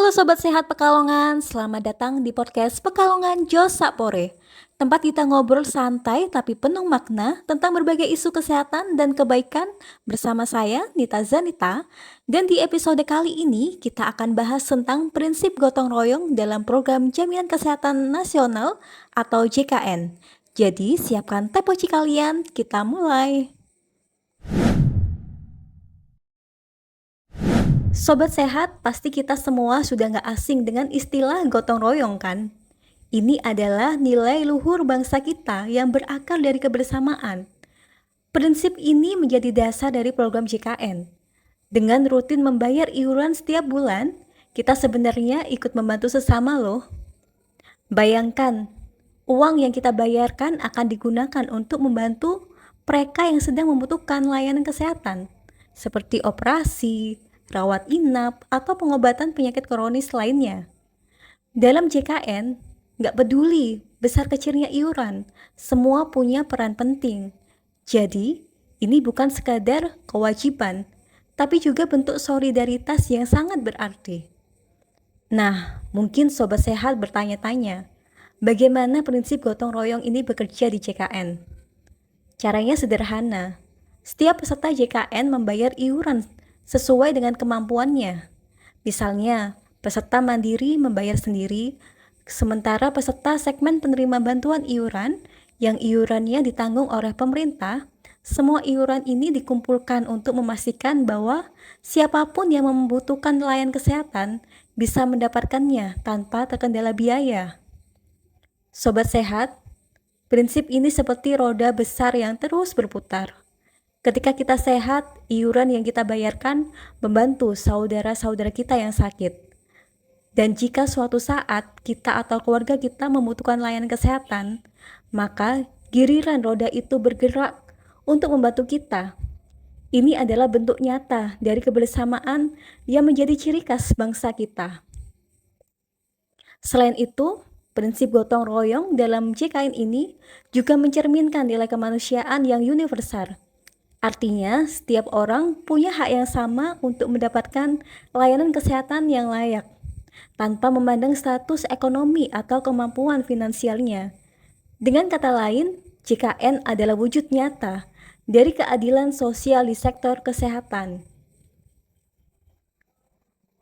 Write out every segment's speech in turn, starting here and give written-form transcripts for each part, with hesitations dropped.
Halo Sobat Sehat Pekalongan, selamat datang di podcast Pekalongan Josapore. Tempat kita ngobrol santai tapi penuh makna tentang berbagai isu kesehatan dan kebaikan bersama saya, Nita Zanita. Dan di episode kali ini kita akan bahas tentang prinsip gotong royong dalam program Jaminan Kesehatan Nasional atau JKN. Jadi siapkan teh poci kalian, kita mulai. Sobat sehat, pasti kita semua sudah nggak asing dengan istilah gotong royong kan? Ini adalah nilai luhur bangsa kita yang berakar dari kebersamaan. Prinsip ini menjadi dasar dari program JKN. Dengan rutin membayar iuran setiap bulan, kita sebenarnya ikut membantu sesama loh. Bayangkan, uang yang kita bayarkan akan digunakan untuk membantu mereka yang sedang membutuhkan layanan kesehatan, seperti operasi, rawat inap, atau pengobatan penyakit kronis lainnya. Dalam JKN, nggak peduli besar kecilnya iuran, semua punya peran penting. Jadi, ini bukan sekadar kewajiban, tapi juga bentuk solidaritas yang sangat berarti. Nah, mungkin Sobat Sehat bertanya-tanya, bagaimana prinsip gotong royong ini bekerja di JKN? Caranya sederhana. Setiap peserta JKN membayar iuran sesuai dengan kemampuannya. Misalnya, peserta mandiri membayar sendiri, sementara peserta segmen penerima bantuan iuran yang iurannya ditanggung oleh pemerintah, semua iuran ini dikumpulkan untuk memastikan bahwa siapapun yang membutuhkan layanan kesehatan bisa mendapatkannya tanpa terkendala biaya. Sobat sehat, prinsip ini seperti roda besar yang terus berputar. Ketika kita sehat, iuran yang kita bayarkan membantu saudara-saudara kita yang sakit. Dan jika suatu saat kita atau keluarga kita membutuhkan layanan kesehatan, maka giliran roda itu bergerak untuk membantu kita. Ini adalah bentuk nyata dari kebersamaan yang menjadi ciri khas bangsa kita. Selain itu, prinsip gotong royong dalam JKN ini juga mencerminkan nilai kemanusiaan yang universal. Artinya, setiap orang punya hak yang sama untuk mendapatkan layanan kesehatan yang layak, tanpa memandang status ekonomi atau kemampuan finansialnya. Dengan kata lain, JKN adalah wujud nyata dari keadilan sosial di sektor kesehatan.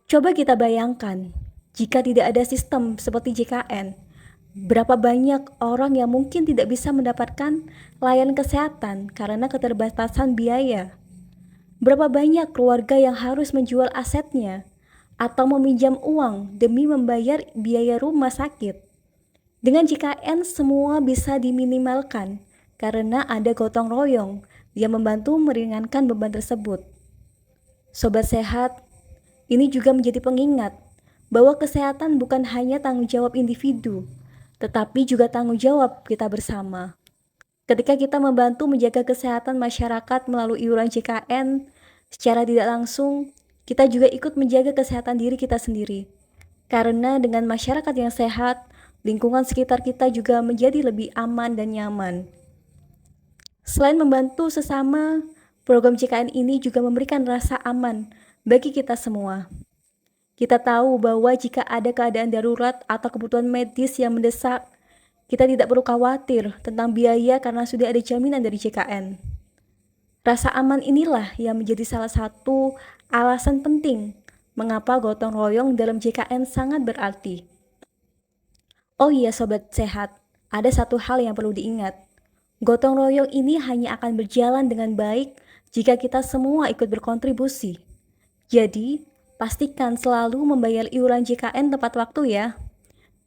Coba kita bayangkan, jika tidak ada sistem seperti JKN, berapa banyak orang yang mungkin tidak bisa mendapatkan layanan kesehatan karena keterbatasan biaya? Berapa banyak keluarga yang harus menjual asetnya atau meminjam uang demi membayar biaya rumah sakit? Dengan JKN semua bisa diminimalkan karena ada gotong royong yang membantu meringankan beban tersebut. Sobat sehat, ini juga menjadi pengingat bahwa kesehatan bukan hanya tanggung jawab individu, tetapi juga tanggung jawab kita bersama. Ketika kita membantu menjaga kesehatan masyarakat melalui iuran JKN, secara tidak langsung, kita juga ikut menjaga kesehatan diri kita sendiri. Karena dengan masyarakat yang sehat, lingkungan sekitar kita juga menjadi lebih aman dan nyaman. Selain membantu sesama, program JKN ini juga memberikan rasa aman bagi kita semua. Kita tahu bahwa jika ada keadaan darurat atau kebutuhan medis yang mendesak, kita tidak perlu khawatir tentang biaya karena sudah ada jaminan dari JKN. Rasa aman inilah yang menjadi salah satu alasan penting mengapa gotong royong dalam JKN sangat berarti. Oh iya Sobat Sehat, ada satu hal yang perlu diingat. Gotong royong ini hanya akan berjalan dengan baik jika kita semua ikut berkontribusi. Jadi, pastikan selalu membayar iuran JKN tepat waktu ya.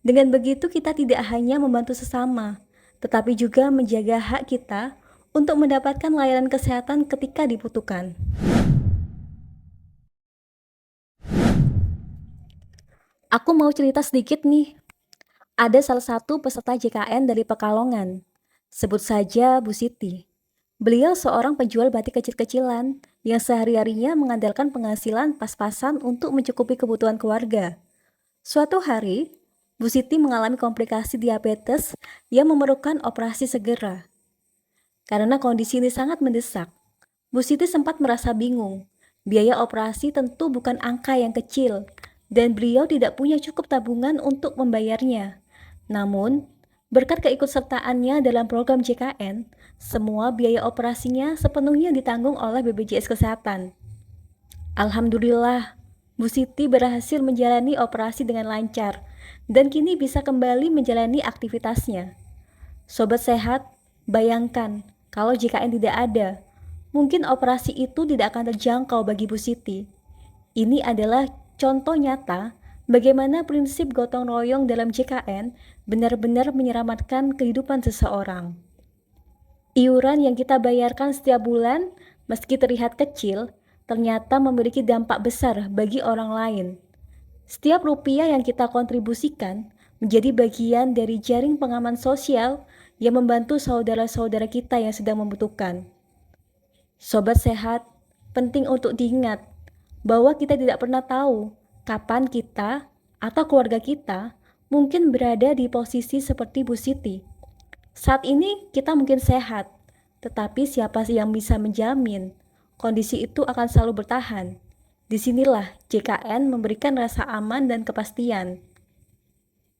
Dengan begitu kita tidak hanya membantu sesama, tetapi juga menjaga hak kita untuk mendapatkan layanan kesehatan ketika dibutuhkan. Aku mau cerita sedikit nih. Ada salah satu peserta JKN dari Pekalongan. Sebut saja Bu Siti. Beliau seorang penjual batik kecil-kecilan yang sehari-harinya mengandalkan penghasilan pas-pasan untuk mencukupi kebutuhan keluarga. Suatu hari, Bu Siti mengalami komplikasi diabetes yang memerlukan operasi segera. Karena kondisi ini sangat mendesak, Bu Siti sempat merasa bingung. Biaya operasi tentu bukan angka yang kecil, dan beliau tidak punya cukup tabungan untuk membayarnya. Namun, berkat keikutsertaannya dalam program JKN, semua biaya operasinya sepenuhnya ditanggung oleh BPJS Kesehatan. Alhamdulillah, Bu Siti berhasil menjalani operasi dengan lancar dan kini bisa kembali menjalani aktivitasnya. Sobat sehat, bayangkan kalau JKN tidak ada, mungkin operasi itu tidak akan terjangkau bagi Bu Siti. Ini adalah contoh nyata bagaimana prinsip gotong royong dalam JKN benar-benar menyelamatkan kehidupan seseorang. Iuran yang kita bayarkan setiap bulan, meski terlihat kecil, ternyata memiliki dampak besar bagi orang lain. Setiap rupiah yang kita kontribusikan menjadi bagian dari jaring pengaman sosial yang membantu saudara-saudara kita yang sedang membutuhkan. Sobat sehat, penting untuk diingat bahwa kita tidak pernah tahu kapan kita atau keluarga kita mungkin berada di posisi seperti Bu Siti. Saat ini kita mungkin sehat, tetapi siapa sih yang bisa menjamin kondisi itu akan selalu bertahan? Disinilah JKN memberikan rasa aman dan kepastian.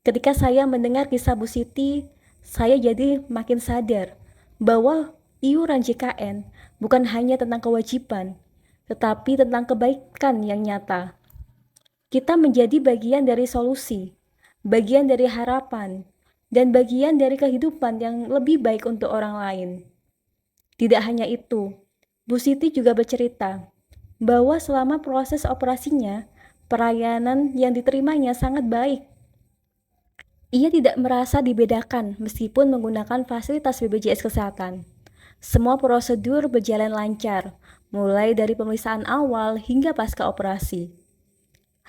Ketika saya mendengar kisah Bu Siti, saya jadi makin sadar bahwa iuran JKN bukan hanya tentang kewajiban, tetapi tentang kebaikan yang nyata. Kita menjadi bagian dari solusi, bagian dari harapan, dan bagian dari kehidupan yang lebih baik untuk orang lain. Tidak hanya itu, Bu Siti juga bercerita bahwa selama proses operasinya, pelayanan yang diterimanya sangat baik. Ia tidak merasa dibedakan meskipun menggunakan fasilitas BPJS Kesehatan. Semua prosedur berjalan lancar, mulai dari pemeriksaan awal hingga pasca operasi.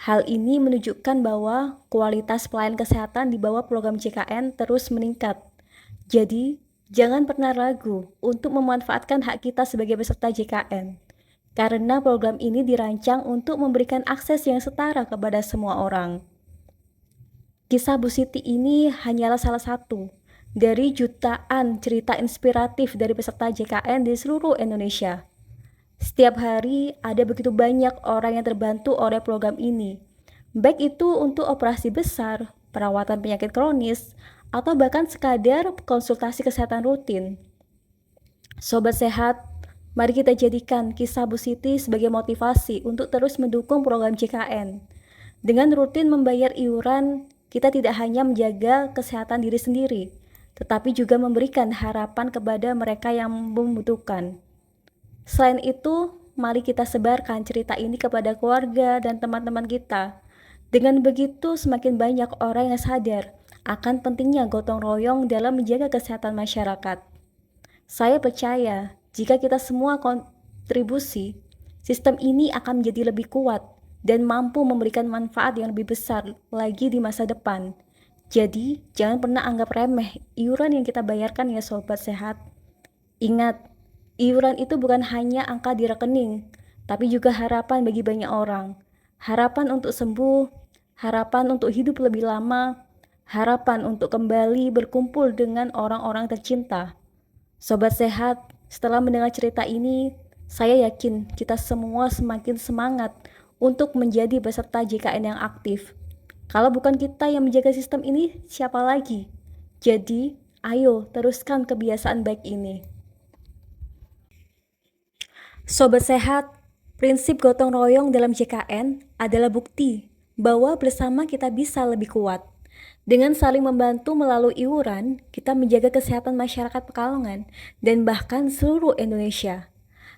Hal ini menunjukkan bahwa kualitas pelayanan kesehatan di bawah program JKN terus meningkat. Jadi, jangan pernah ragu untuk memanfaatkan hak kita sebagai peserta JKN, karena program ini dirancang untuk memberikan akses yang setara kepada semua orang. Kisah Bu Siti ini hanyalah salah satu dari jutaan cerita inspiratif dari peserta JKN di seluruh Indonesia. Setiap hari ada begitu banyak orang yang terbantu oleh program ini, baik itu untuk operasi besar, perawatan penyakit kronis, atau bahkan sekadar konsultasi kesehatan rutin. Sobat sehat, mari kita jadikan kisah Bu Siti sebagai motivasi untuk terus mendukung program JKN. Dengan rutin membayar iuran, kita tidak hanya menjaga kesehatan diri sendiri, tetapi juga memberikan harapan kepada mereka yang membutuhkan. Selain itu, mari kita sebarkan cerita ini kepada keluarga dan teman-teman kita. Dengan begitu, semakin banyak orang yang sadar akan pentingnya gotong royong dalam menjaga kesehatan masyarakat. Saya percaya, jika kita semua kontribusi, sistem ini akan menjadi lebih kuat dan mampu memberikan manfaat yang lebih besar lagi di masa depan. Jadi, jangan pernah anggap remeh iuran yang kita bayarkan ya sobat sehat. Ingat, iuran itu bukan hanya angka di rekening, tapi juga harapan bagi banyak orang. Harapan untuk sembuh, harapan untuk hidup lebih lama, harapan untuk kembali berkumpul dengan orang-orang tercinta. Sobat sehat, setelah mendengar cerita ini, saya yakin kita semua semakin semangat untuk menjadi peserta JKN yang aktif. Kalau bukan kita yang menjaga sistem ini, siapa lagi? Jadi, ayo teruskan kebiasaan baik ini. Sobat sehat, prinsip gotong royong dalam JKN adalah bukti bahwa bersama kita bisa lebih kuat. Dengan saling membantu melalui iuran, kita menjaga kesehatan masyarakat Pekalongan dan bahkan seluruh Indonesia.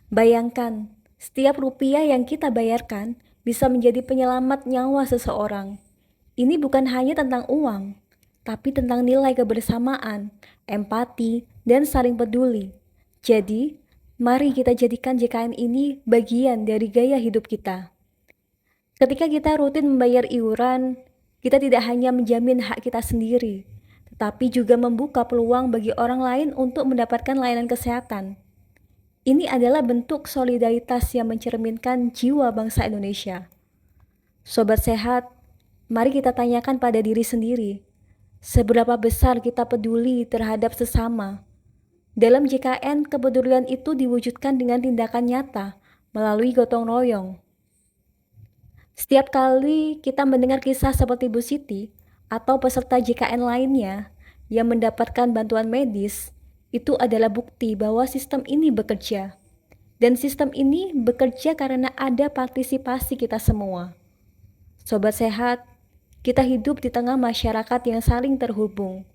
Bayangkan, setiap rupiah yang kita bayarkan bisa menjadi penyelamat nyawa seseorang. Ini bukan hanya tentang uang, tapi tentang nilai kebersamaan, empati, dan saling peduli. Jadi, mari kita jadikan JKN ini bagian dari gaya hidup kita. Ketika kita rutin membayar iuran, kita tidak hanya menjamin hak kita sendiri, tetapi juga membuka peluang bagi orang lain untuk mendapatkan layanan kesehatan. Ini adalah bentuk solidaritas yang mencerminkan jiwa bangsa Indonesia. Sobat sehat, mari kita tanyakan pada diri sendiri, seberapa besar kita peduli terhadap sesama. Dalam JKN, kepedulian itu diwujudkan dengan tindakan nyata melalui gotong royong. Setiap kali kita mendengar kisah seperti Bu Siti atau peserta JKN lainnya yang mendapatkan bantuan medis, itu adalah bukti bahwa sistem ini bekerja. Dan sistem ini bekerja karena ada partisipasi kita semua. Sobat sehat, kita hidup di tengah masyarakat yang saling terhubung.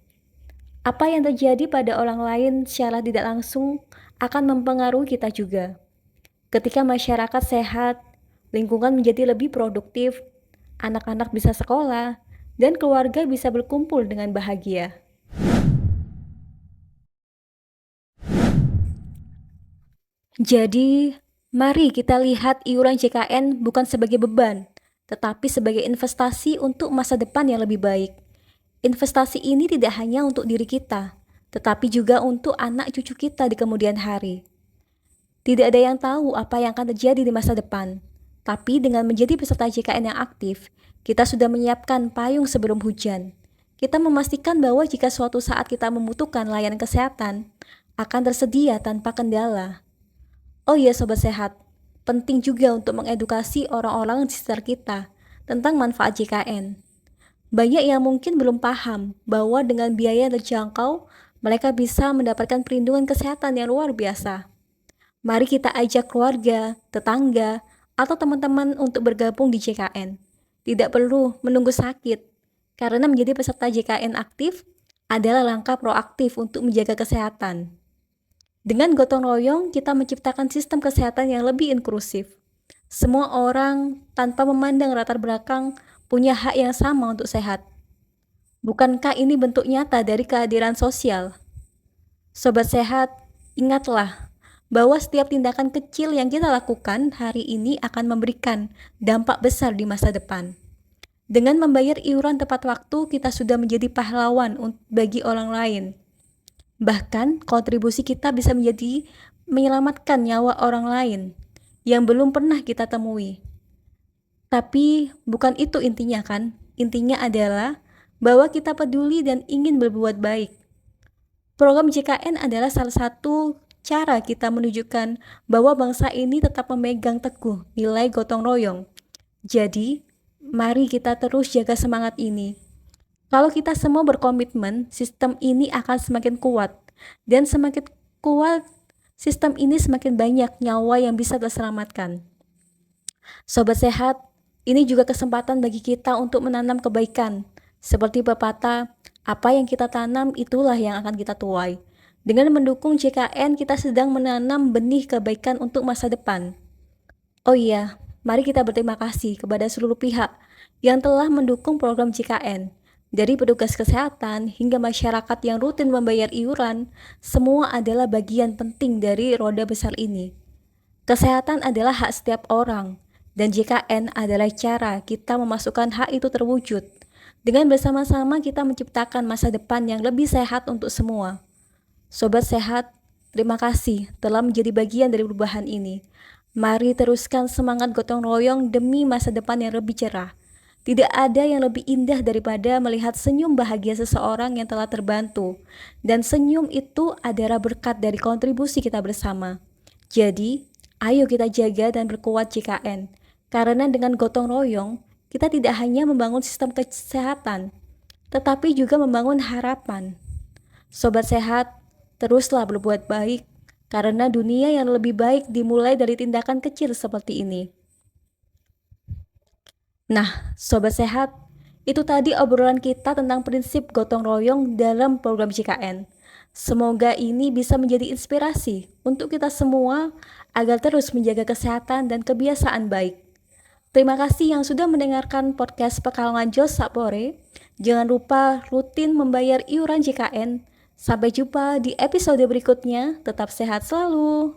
Apa yang terjadi pada orang lain secara tidak langsung akan mempengaruhi kita juga. Ketika masyarakat sehat, lingkungan menjadi lebih produktif, anak-anak bisa sekolah, dan keluarga bisa berkumpul dengan bahagia. Jadi, mari kita lihat iuran JKN bukan sebagai beban, tetapi sebagai investasi untuk masa depan yang lebih baik. Investasi ini tidak hanya untuk diri kita, tetapi juga untuk anak cucu kita di kemudian hari. Tidak ada yang tahu apa yang akan terjadi di masa depan, tapi dengan menjadi peserta JKN yang aktif, kita sudah menyiapkan payung sebelum hujan. Kita memastikan bahwa jika suatu saat kita membutuhkan layanan kesehatan, akan tersedia tanpa kendala. Oh iya Sobat Sehat, penting juga untuk mengedukasi orang-orang di sekitar kita tentang manfaat JKN. Banyak yang mungkin belum paham bahwa dengan biaya yang terjangkau, mereka bisa mendapatkan perlindungan kesehatan yang luar biasa. Mari kita ajak keluarga, tetangga, atau teman-teman untuk bergabung di JKN. Tidak perlu menunggu sakit, karena menjadi peserta JKN aktif adalah langkah proaktif untuk menjaga kesehatan. Dengan gotong royong, kita menciptakan sistem kesehatan yang lebih inklusif. Semua orang, tanpa memandang latar belakang, punya hak yang sama untuk sehat. Bukankah ini bentuk nyata dari kehadiran sosial? Sobat sehat, ingatlah bahwa setiap tindakan kecil yang kita lakukan hari ini akan memberikan dampak besar di masa depan. Dengan membayar iuran tepat waktu, kita sudah menjadi pahlawan bagi orang lain. Bahkan, kontribusi kita bisa menjadi menyelamatkan nyawa orang lain yang belum pernah kita temui. Tapi, bukan itu intinya kan? Intinya adalah bahwa kita peduli dan ingin berbuat baik. Program JKN adalah salah satu cara kita menunjukkan bahwa bangsa ini tetap memegang teguh nilai gotong royong. Jadi, mari kita terus jaga semangat ini. Kalau kita semua berkomitmen, sistem ini akan semakin kuat. Dan semakin kuat, sistem ini semakin banyak nyawa yang bisa terselamatkan. Sobat sehat, ini juga kesempatan bagi kita untuk menanam kebaikan. Seperti pepatah, apa yang kita tanam itulah yang akan kita tuai. Dengan mendukung JKN, kita sedang menanam benih kebaikan untuk masa depan. Oh iya, mari kita berterima kasih kepada seluruh pihak yang telah mendukung program JKN. Dari petugas kesehatan hingga masyarakat yang rutin membayar iuran, semua adalah bagian penting dari roda besar ini. Kesehatan adalah hak setiap orang, dan JKN adalah cara kita memasukkan hak itu terwujud. Dengan bersama-sama kita menciptakan masa depan yang lebih sehat untuk semua. Sobat sehat, terima kasih telah menjadi bagian dari perubahan ini. Mari teruskan semangat gotong royong demi masa depan yang lebih cerah. Tidak ada yang lebih indah daripada melihat senyum bahagia seseorang yang telah terbantu. Dan senyum itu adalah berkat dari kontribusi kita bersama. Jadi, ayo kita jaga dan berkuat JKN. Karena dengan gotong royong, kita tidak hanya membangun sistem kesehatan, tetapi juga membangun harapan. Sobat sehat, teruslah berbuat baik, karena dunia yang lebih baik dimulai dari tindakan kecil seperti ini. Nah, Sobat Sehat, itu tadi obrolan kita tentang prinsip gotong royong dalam program JKN. Semoga ini bisa menjadi inspirasi untuk kita semua agar terus menjaga kesehatan dan kebiasaan baik. Terima kasih yang sudah mendengarkan podcast Pekalongan Jos Sapore. Jangan lupa rutin membayar iuran JKN. Sampai jumpa di episode berikutnya. Tetap sehat selalu.